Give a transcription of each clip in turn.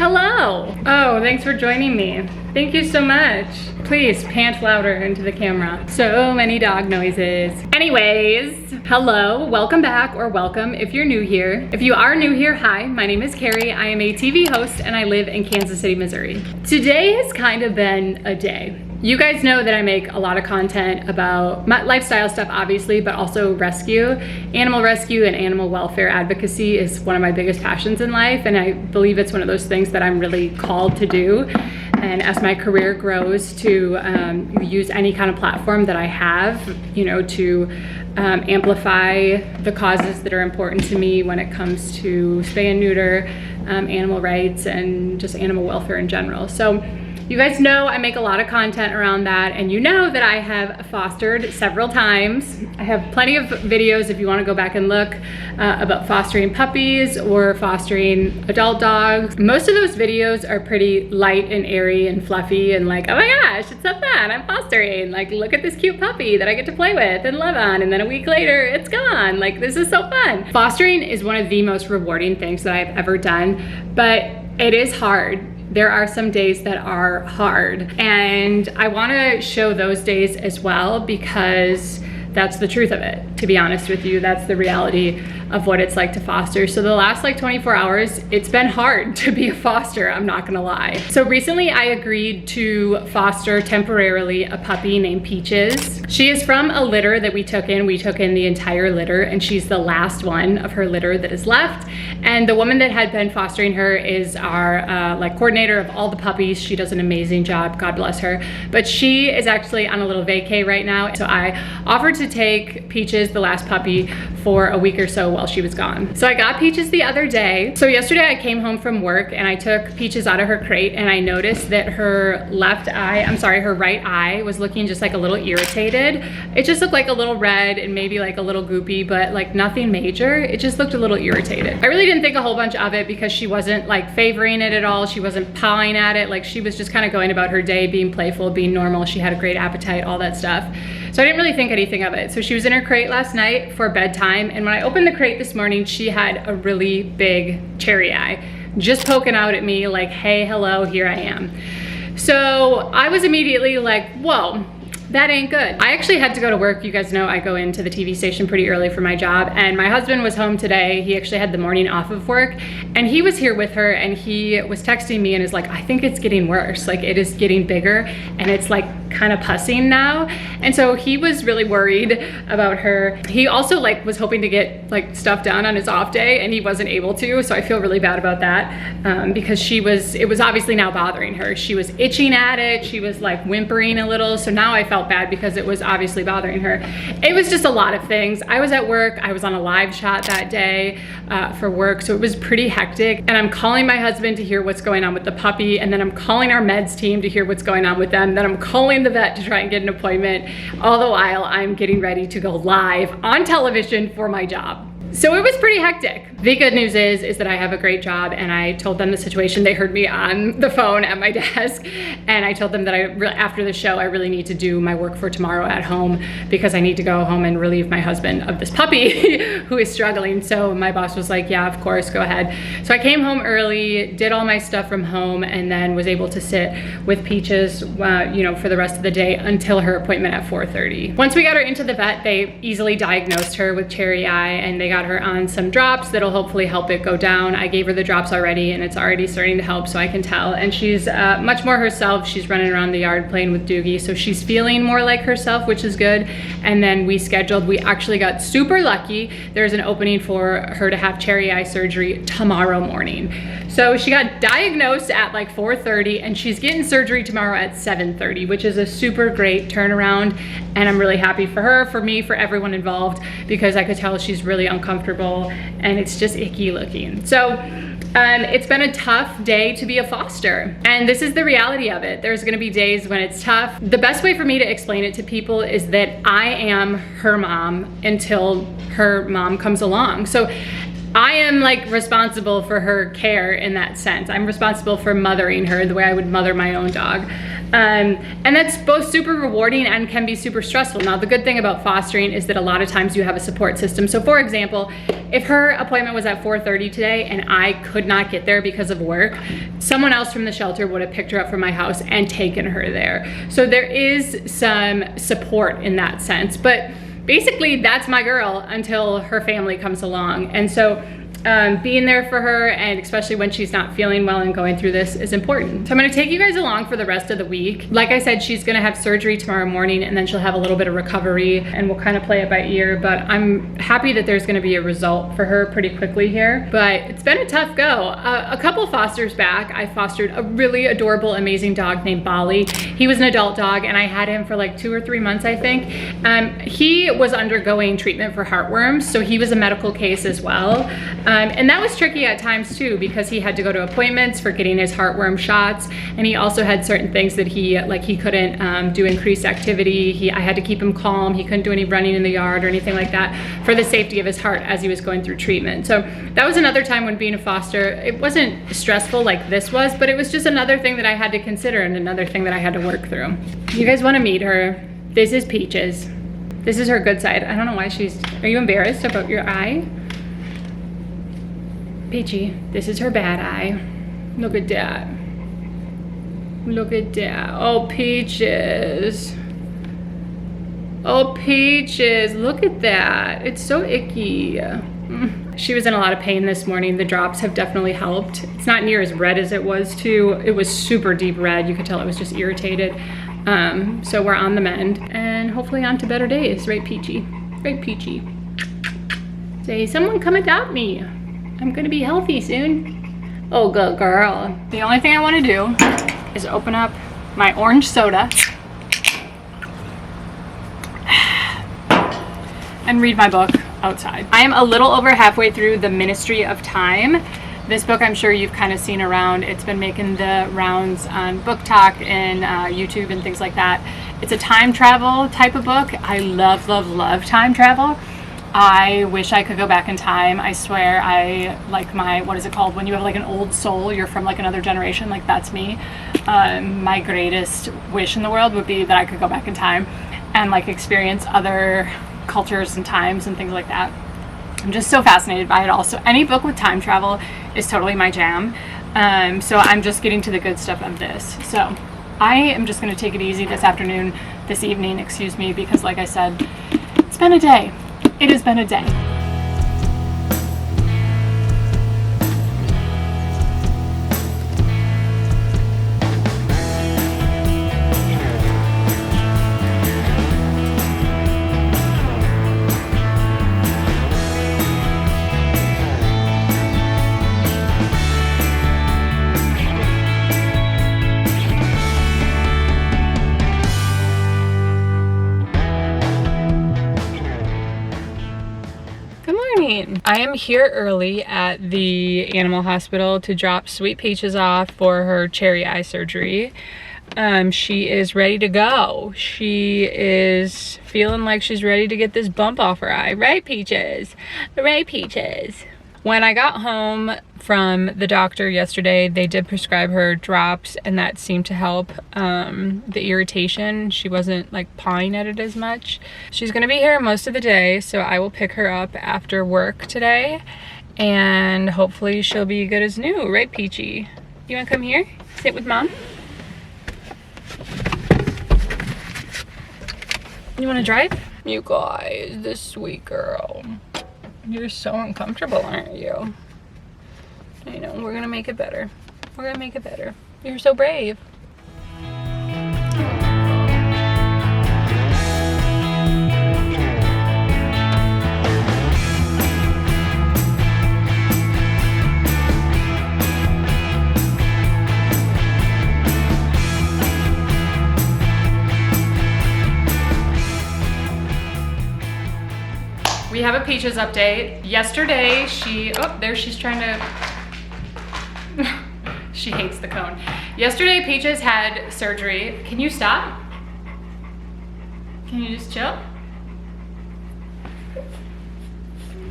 Hello. Oh, thanks for joining me. Thank you so much. Please pant louder into the camera. So many dog noises. Anyways, hello, welcome back, or welcome if you're new here. If you are new here, hi, my name is Carrie. I am a TV host and I live in Kansas City, Missouri. Today has kind of been a day. You guys know that I make a lot of content about my lifestyle stuff, obviously, but also rescue. Animal rescue and animal welfare advocacy is one of my biggest passions in life, and I believe it's one of those things that I'm really called to do. And as my career grows, to use any kind of platform that I have, you know, to amplify the causes that are important to me when it comes to spay and neuter, animal rights, and just animal welfare in general. So you guys know I make a lot of content around that, and you know that I have fostered several times. I have plenty of videos if you want to go back and look about fostering puppies or fostering adult dogs. Most of those videos are pretty light and airy and fluffy and like, oh my gosh, it's so fun, I'm fostering. Like, look at this cute puppy that I get to play with and love on, and then a week later, it's gone. Like, this is so fun. Fostering is one of the most rewarding things that I've ever done, but it is hard. There are some days that are hard, and I want to show those days as well, because that's the truth of it. To be honest with you, that's the reality of what it's like to foster. So the last like 24 hours, it's been hard to be a foster, I'm not gonna lie. So recently I agreed to foster temporarily a puppy named Peaches. She is from a litter that we took in. We took in the entire litter, and she's the last one of her litter that is left. And the woman that had been fostering her is our like coordinator of all the puppies. She does an amazing job, God bless her. But she is actually on a little vacay right now. So I offered to take Peaches, the last puppy, for a week or so while she was gone. So I got Peaches the other day. So yesterday I came home from work and I took Peaches out of her crate, and I noticed that her her right eye was looking just like a little irritated. It just looked like a little red and maybe like a little goopy, but like nothing major. It just looked a little irritated. I really didn't think a whole bunch of it because she wasn't like favoring it at all. She wasn't pawing at it. Like, she was just kind of going about her day, being playful, being normal. She had a great appetite, all that stuff. So I didn't really think anything of it. So she was in her crate last night for bedtime, and when I opened the crate this morning, she had a really big cherry eye, just poking out at me like, hey, hello, here I am. So I was immediately like, whoa, that ain't good. I actually had to go to work. You guys know I go into the TV station pretty early for my job, and my husband was home today. He actually had the morning off of work, and he was here with her, and he was texting me and is like, I think it's getting worse. Like, it is getting bigger, and it's like kind of pussing now. And so he was really worried about her. He also like was hoping to get like stuff done on his off day, and he wasn't able to. So I feel really bad about that because it was obviously now bothering her. She was itching at it. She was like whimpering a little. So now I felt bad because it was obviously bothering her. It was just a lot of things. I was at work. I was on a live shot that day for work. So it was pretty hectic. And I'm calling my husband to hear what's going on with the puppy. And then I'm calling our meds team to hear what's going on with them. Then I'm calling the vet to try and get an appointment. All the while I'm getting ready to go live on television for my job. So it was pretty hectic. The good news is that I have a great job, and I told them the situation. They heard me on the phone at my desk, and I told them that after the show, I really need to do my work for tomorrow at home because I need to go home and relieve my husband of this puppy who is struggling. So my boss was like, yeah, of course, go ahead. So I came home early, did all my stuff from home, and then was able to sit with Peaches, you know, for the rest of the day until her appointment at 4:30. Once we got her into the vet, they easily diagnosed her with cherry eye, and they got her on some drops that'll hopefully help it go down. I gave her the drops already, and it's already starting to help, so I can tell. And she's much more herself. She's running around the yard playing with Doogie, so she's feeling more like herself, which is good. And then we actually got super lucky. There's an opening for her to have cherry eye surgery tomorrow morning. So she got diagnosed at like 4:30, and she's getting surgery tomorrow at 7:30, which is a super great turnaround. And I'm really happy for her, for me, for everyone involved, because I could tell she's really uncomfortable and it's just icky looking. So it's been a tough day to be a foster, and this is the reality of it. There's gonna be days when it's tough. The best way for me to explain it to people is that I am her mom until her mom comes along. So I am like responsible for her care in that sense. I'm responsible for mothering her the way I would mother my own dog. And that's both super rewarding and can be super stressful. Now, the good thing about fostering is that a lot of times you have a support system. So for example, if her appointment was at 4:30 today and I could not get there because of work, someone else from the shelter would have picked her up from my house and taken her there. So there is some support in that sense. But basically, that's my girl until her family comes along. And so being there for her, and especially when she's not feeling well and going through this, is important. So I'm gonna take you guys along for the rest of the week. Like I said, she's gonna have surgery tomorrow morning, and then she'll have a little bit of recovery, and we'll kind of play it by ear, but I'm happy that there's gonna be a result for her pretty quickly here. But it's been a tough go. A couple fosters back, I fostered a really adorable, amazing dog named Bali. He was an adult dog, and I had him for like 2 or 3 months, I think. He was undergoing treatment for heartworms, so he was a medical case as well. And that was tricky at times too, because he had to go to appointments for getting his heartworm shots, and he also had certain things that he couldn't do increased activity. I had to keep him calm. He couldn't do any running in the yard or anything like that for the safety of his heart as he was going through treatment. So that was another time when being a foster, it wasn't stressful like this was, but it was just another thing that I had to consider and another thing that I had to work through. You guys want to meet her? This is Peaches. This is her good side. I don't know why are you embarrassed about your eye? Peachy, this is her bad eye. Look at that. Look at that. Oh, Peaches. Oh, Peaches, look at that. It's so icky. She was in a lot of pain this morning. The drops have definitely helped. It's not near as red as it was too. It was super deep red. You could tell it was just irritated. So we're on the mend and hopefully on to better days. Right, Peachy? Right, Peachy? Say, someone come adopt me. I'm gonna be healthy soon. Oh, good girl. The only thing I wanna do is open up my orange soda and read my book outside. I am a little over halfway through The Ministry of Time. This book I'm sure you've kind of seen around. It's been making the rounds on Book Talk and YouTube and things like that. It's a time travel type of book. I love, love, love time travel. I wish I could go back in time. I swear I like what is it called? When you have like an old soul, you're from like another generation, like that's me. My greatest wish in the world would be that I could go back in time and like experience other cultures and times and things like that. I'm just so fascinated by it all. So any book with time travel is totally my jam. So I'm just getting to the good stuff of this. So I am just gonna take it easy this evening, excuse me, because like I said, it's been a day. It has been a day. I am here early at the animal hospital to drop Sweet Peaches off for her cherry eye surgery. She is ready to go. She is feeling like she's ready to get this bump off her eye. Right, Peaches? Right, Peaches? When I got home from the doctor yesterday, they did prescribe her drops, and that seemed to help the irritation. She wasn't like pawing at it as much. She's gonna be here most of the day, so I will pick her up after work today, and hopefully she'll be good as new. Right, Peachy? You wanna come here? Sit with Mom? You wanna drive? You guys, this sweet girl. You're so uncomfortable, aren't you? I know, we're gonna make it better. We're gonna make it better. You're so brave. We have a Peaches update. Yesterday, she's trying to, she hates the cone. Yesterday, Peaches had surgery. Can you stop? Can you just chill?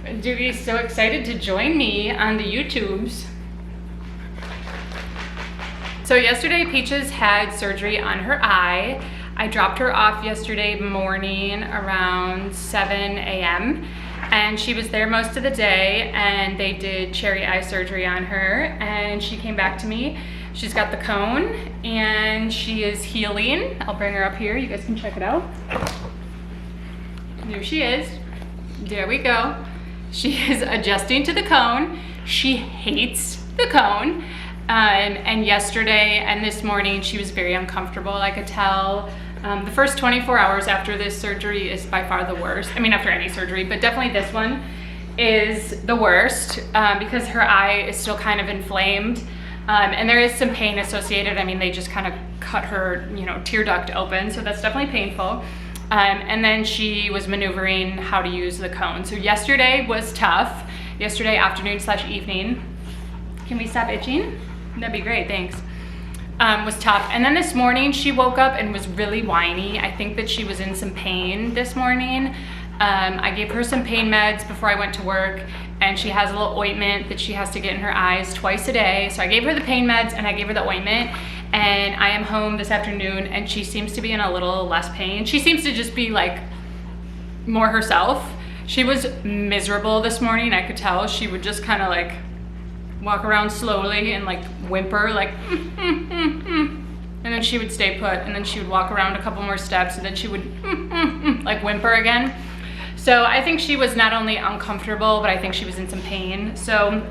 Doogie's so excited to join me on the YouTubes. So yesterday, Peaches had surgery on her eye. I dropped her off yesterday morning around 7 a.m. and she was there most of the day, and they did cherry eye surgery on her, and she came back to me. She's got the cone and she is healing. I'll bring her up here. You guys can check it out. There she is. There we go. She is adjusting to the cone. She hates the cone. And yesterday and this morning, she was very uncomfortable. I could tell. The first 24 hours after this surgery is by far the worst. I mean, after any surgery, but definitely this one is the worst because her eye is still kind of inflamed. And there is some pain associated. I mean, they just kind of cut her, tear duct open. So that's definitely painful. And then she was maneuvering how to use the cone. So yesterday was tough. Yesterday afternoon/evening. Can we stop itching? That'd be great, thanks. Was tough. And then this morning she woke up and was really whiny. I think that she was in some pain this morning. I gave her some pain meds before I went to work, and she has a little ointment that she has to get in her eyes twice a day. So I gave her the pain meds and I gave her the ointment, and I am home this afternoon and she seems to be in a little less pain. She seems to just be like more herself. She was miserable this morning. I could tell. She would just kind of like walk around slowly and like whimper, like and then she would stay put, and then she would walk around a couple more steps, and then she would like whimper again. So I think she was not only uncomfortable, but I think she was in some pain. So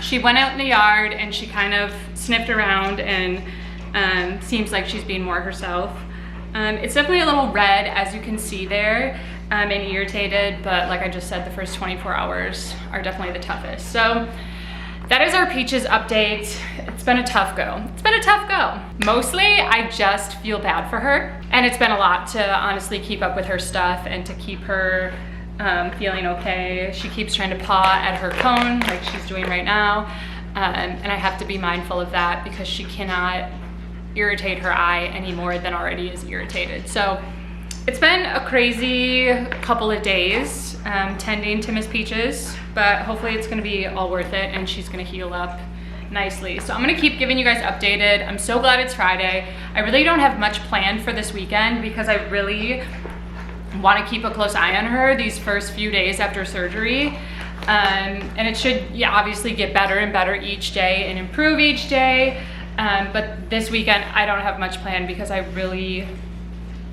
she went out in the yard and she kind of sniffed around, and seems like she's being more herself. It's definitely a little red, as you can see there, and irritated, but like I just said, the first 24 hours are definitely the toughest. So that is our Peaches update. It's been a tough go. It's been a tough go. Mostly, I just feel bad for her. And it's been a lot to honestly keep up with her stuff and to keep her feeling okay. She keeps trying to paw at her cone like she's doing right now. And I have to be mindful of that because she cannot irritate her eye any more than already is irritated. So it's been a crazy couple of days tending to Miss Peaches, but hopefully it's gonna be all worth it and she's gonna heal up nicely. So I'm gonna keep giving you guys updated. I'm so glad it's Friday. I really don't have much planned for this weekend because I really wanna keep a close eye on her these first few days after surgery. And it should, obviously get better and better each day and improve each day. But this weekend, I don't have much planned because I really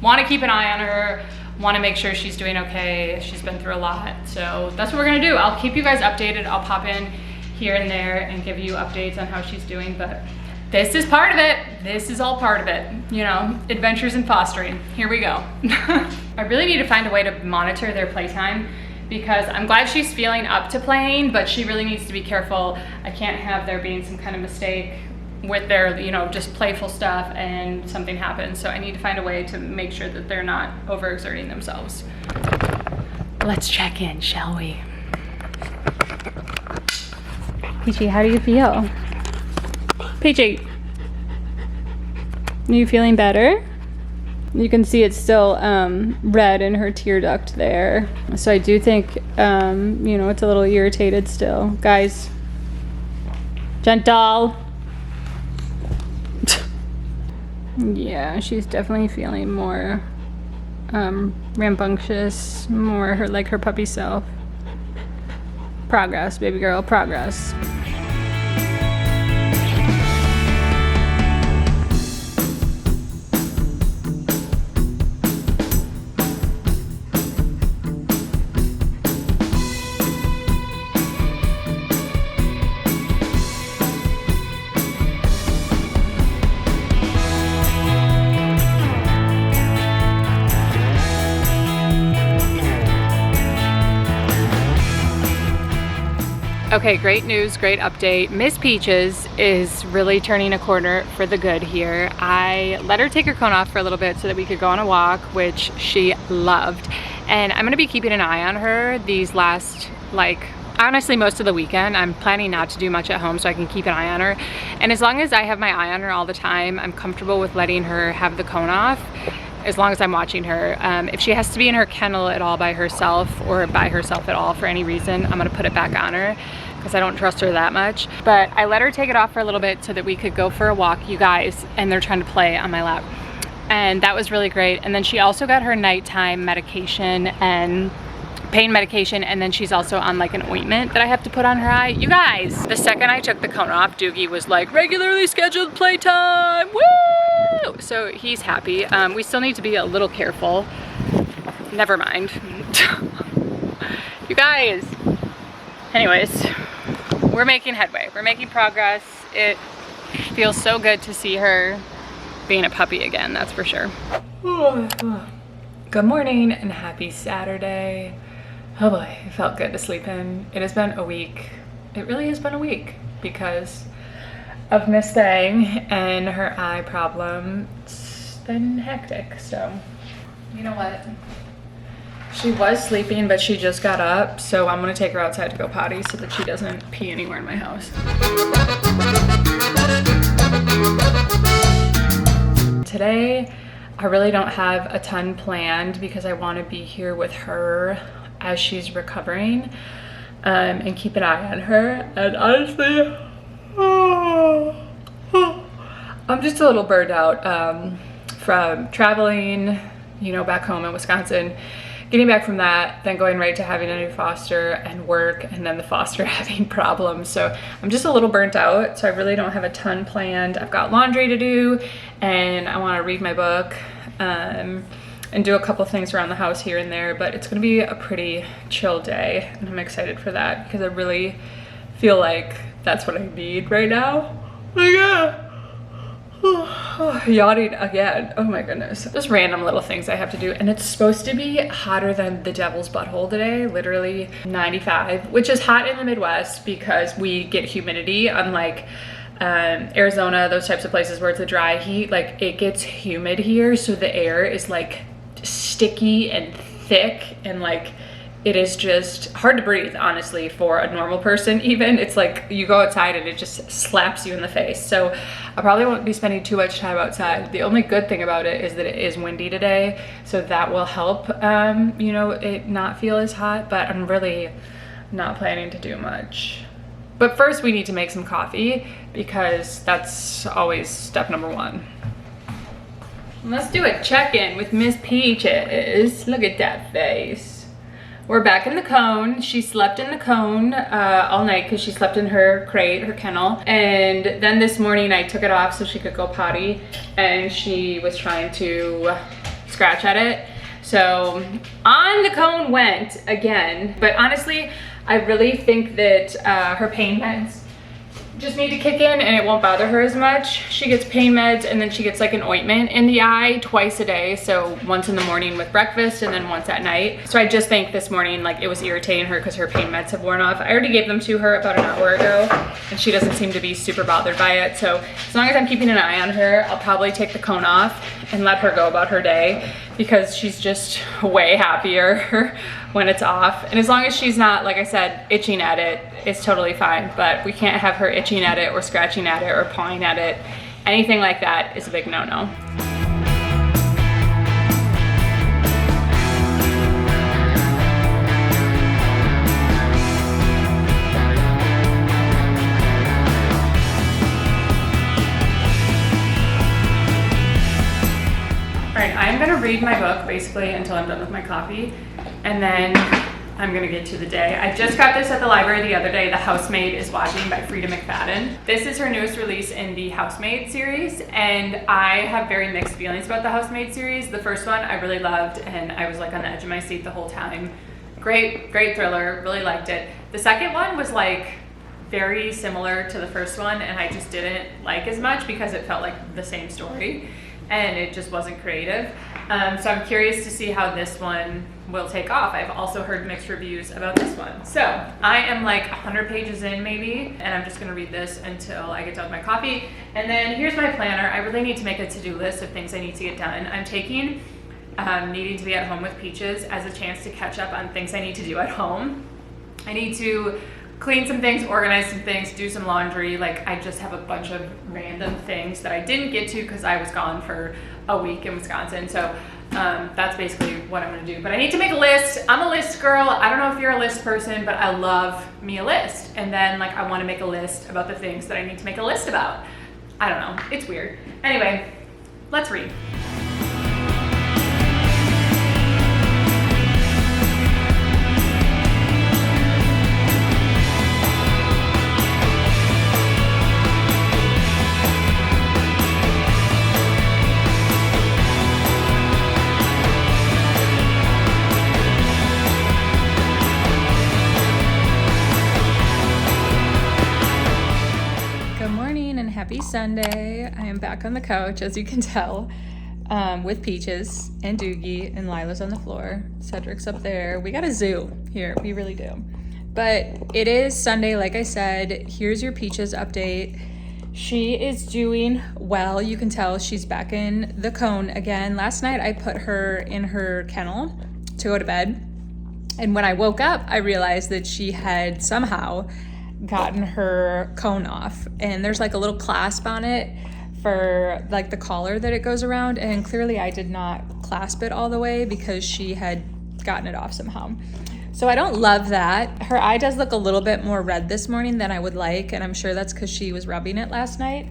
want to keep an eye on her, want to make sure she's doing okay. She's been through a lot. So that's what we're going to do. I'll keep you guys updated. I'll pop in here and there and give you updates on how she's doing. But this is part of it. This is all part of it. Adventures in fostering. Here we go. I really need to find a way to monitor their playtime, because I'm glad she's feeling up to playing, but she really needs to be careful. I can't have there being some kind of mistake with their, just playful stuff and something happens. So I need to find a way to make sure that they're not overexerting themselves. Let's check in, shall we? Peachy, how do you feel? Peachy, are you feeling better? You can see it's still red in her tear duct there. So I do think, it's a little irritated still. Guys, gentle. Yeah, she's definitely feeling more rambunctious, more like her puppy self. Progress, baby girl, progress. Okay, great news, great update. Miss Peaches is really turning a corner for the good here. I let her take her cone off for a little bit so that we could go on a walk, which she loved. And I'm gonna be keeping an eye on her these last, honestly, most of the weekend. I'm planning not to do much at home so I can keep an eye on her. And as long as I have my eye on her all the time, I'm comfortable with letting her have the cone off, as long as I'm watching her. If she has to be in her kennel at all by herself, or by herself at all for any reason, I'm gonna put it back on her, because I don't trust her that much. But I let her take it off for a little bit so that we could go for a walk, you guys, and they're trying to play on my lap. And that was really great. And then she also got her nighttime medication and pain medication, and then she's also on like an ointment that I have to put on her eye. You guys, the second I took the cone off, Doogie was like, regularly scheduled playtime, woo! So he's happy. We still need to be a little careful. Never mind. You guys. Anyways, we're making headway. We're making progress. It feels so good to see her being a puppy again, that's for sure. Good morning and happy Saturday. Oh boy, it felt good to sleep in. It has been a week. It really has been a week because of Miss Thang and her eye problem. It's been hectic, so you know what? She was sleeping, but she just got up, so I'm gonna take her outside to go potty so that she doesn't pee anywhere in my house. Today, I really don't have a ton planned because I want to be here with her as she's recovering and keep an eye on her. And honestly, I'm just a little burned out from traveling, you know, back home in Wisconsin, getting back from that, then going right to having a new foster and work, and then the foster having problems. So I'm just a little burnt out, so I really don't have a ton planned. I've got laundry to do, and I want to read my book and do a couple things around the house here and there, but it's gonna be a pretty chill day, and I'm excited for that because I really feel like that's what I need right now. Yawning again. Oh my goodness. Just random little things I have to do, and it's supposed to be hotter than the devil's butthole today, literally 95, which is hot in the Midwest because we get humidity, unlike Arizona, those types of places where it's a dry heat. Like, it gets humid here, so the air is like sticky and thick, and like it is just hard to breathe, honestly, for a normal person even. It's like you go outside and it just slaps you in the face. So I probably won't be spending too much time outside. The only good thing about it is that it is windy today, so that will help, you know, it not feel as hot, but I'm really not planning to do much. But first we need to make some coffee because that's always step number one. Let's do a check-in with Miss Peaches. Look at that face. We're back in the cone. She slept in the cone all night because she slept in her crate, her kennel. And then this morning I took it off so she could go potty, and she was trying to scratch at it. So on the cone went again. But honestly, I really think that her pain meds just need to kick in and it won't bother her as much. She gets pain meds, and then she gets like an ointment in the eye twice a day. So once in the morning with breakfast and then once at night. So I just think this morning, like, it was irritating her because her pain meds have worn off. I already gave them to her about an hour ago, and she doesn't seem to be super bothered by it. So as long as I'm keeping an eye on her, I'll probably take the cone off and let her go about her day because she's just way happier when it's off. And as long as she's not, like I said, itching at it, it's totally fine. But we can't have her itching at it or scratching at it or pawing at it. Anything like that is a big no-no. All right, I'm gonna read my book basically until I'm done with my coffee, and then I'm gonna get to the day. I just got this at the library the other day. The Housemaid is Watching by Frida McFadden. This is her newest release in the Housemaid series, and I have very mixed feelings about the Housemaid series. The first one I really loved, and I was like on the edge of my seat the whole time. Great thriller, really liked it. The second one was like very similar to the first one, and I just didn't like as much because it felt like the same story, and it just wasn't creative. So I'm curious to see how this one will take off. I've also heard mixed reviews about this one. So I am like 100 pages in maybe, and I'm just gonna read this until I get done with my coffee. And then here's my planner. I really need to make a to-do list of things I need to get done. I'm taking needing to be at home with Peaches as a chance to catch up on things I need to do at home. I need to clean some things, organize some things, do some laundry. Like, I just have a bunch of random things that I didn't get to because I was gone for a week in Wisconsin. So That's basically what I'm gonna do. But I need to make a list. I'm a list girl. I don't know if you're a list person, but I love me a list. And then like I wanna make a list about the things that I need to make a list about. I don't know, it's weird. Anyway, let's read. Happy Sunday. I am back on the couch, as you can tell, with Peaches and Doogie, and Lila's on the floor. Cedric's up there. We got a zoo here. We really do. But it is Sunday, like I said. Here's your Peaches update. She is doing well. You can tell she's back in the cone again. Last night I put her in her kennel to go to bed. And when I woke up, I realized that she had somehow gotten her cone off, and there's like a little clasp on it for like the collar that it goes around, and clearly I did not clasp it all the way because she had gotten it off somehow. So I don't love that. Her eye does look a little bit more red this morning than I would like, and I'm sure that's because she was rubbing it last night.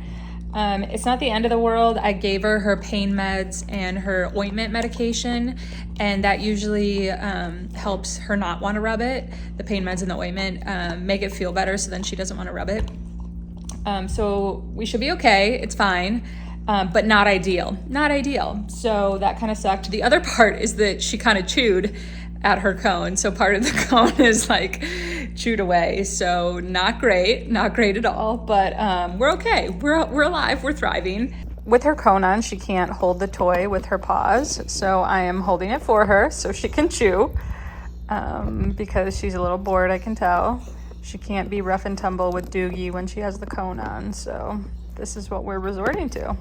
It's not the end of the world. I gave her pain meds and her ointment medication, and that usually helps her not want to rub it. The pain meds and the ointment make it feel better, so then she doesn't want to rub it. So we should be okay. It's fine, but not ideal. Not ideal. So that kind of sucked. The other part is that she kind of chewed at her cone. So part of the cone is like chewed away. So not great at all, but we're okay. We're alive, we're thriving. With her cone on, she can't hold the toy with her paws. So I am holding it for her so she can chew because she's a little bored, I can tell. She can't be rough and tumble with Doogie when she has the cone on. So this is what we're resorting to.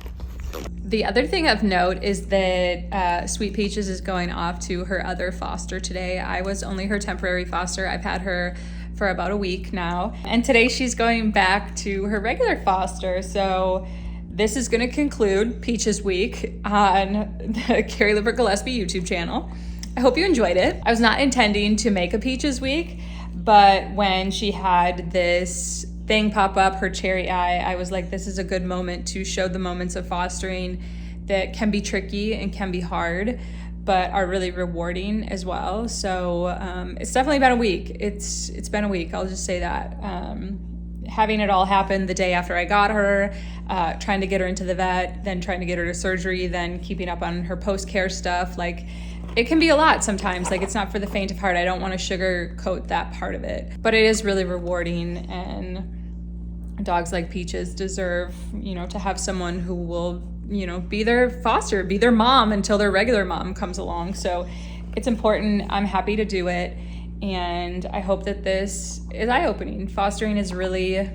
The other thing of note is that Sweet Peaches is going off to her other foster today. I was only her temporary foster. I've had her for about a week now. And today she's going back to her regular foster. So this is going to conclude Peaches Week on the Carrie Lippert Gillespie YouTube channel. I hope you enjoyed it. I was not intending to make a Peaches Week, but when she had this thing pop up, her cherry eye, I was like, this is a good moment to show the moments of fostering that can be tricky and can be hard, but are really rewarding as well. So it's definitely been a week. It's been a week, I'll just say that. Having it all happen the day after I got her, trying to get her into the vet, then trying to get her to surgery, then keeping up on her post-care stuff, like it can be a lot sometimes. Like it's not for the faint of heart. I don't want to sugarcoat that part of it, but it is really rewarding, and dogs like Peaches deserve, to have someone who will, be their foster, be their mom until their regular mom comes along. So it's important. I'm happy to do it. And I hope that this is eye-opening. Fostering is really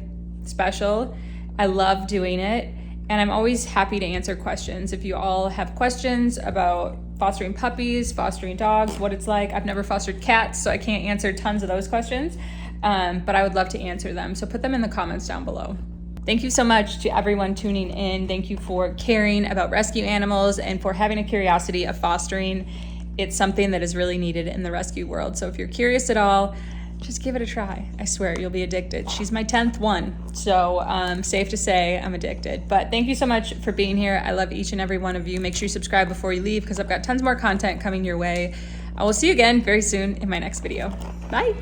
special. I love doing it. And I'm always happy to answer questions. If you all have questions about fostering puppies, fostering dogs, what it's like. I've never fostered cats, so I can't answer tons of those questions. But I would love to answer them. So put them in the comments down below. Thank you so much to everyone tuning in. Thank you for caring about rescue animals and for having a curiosity of fostering. It's something that is really needed in the rescue world. So if you're curious at all, just give it a try. I swear you'll be addicted. She's my 10th one. So safe to say I'm addicted. But thank you so much for being here. I love each and every one of you. Make sure you subscribe before you leave because I've got tons more content coming your way. I will see you again very soon in my next video. Bye.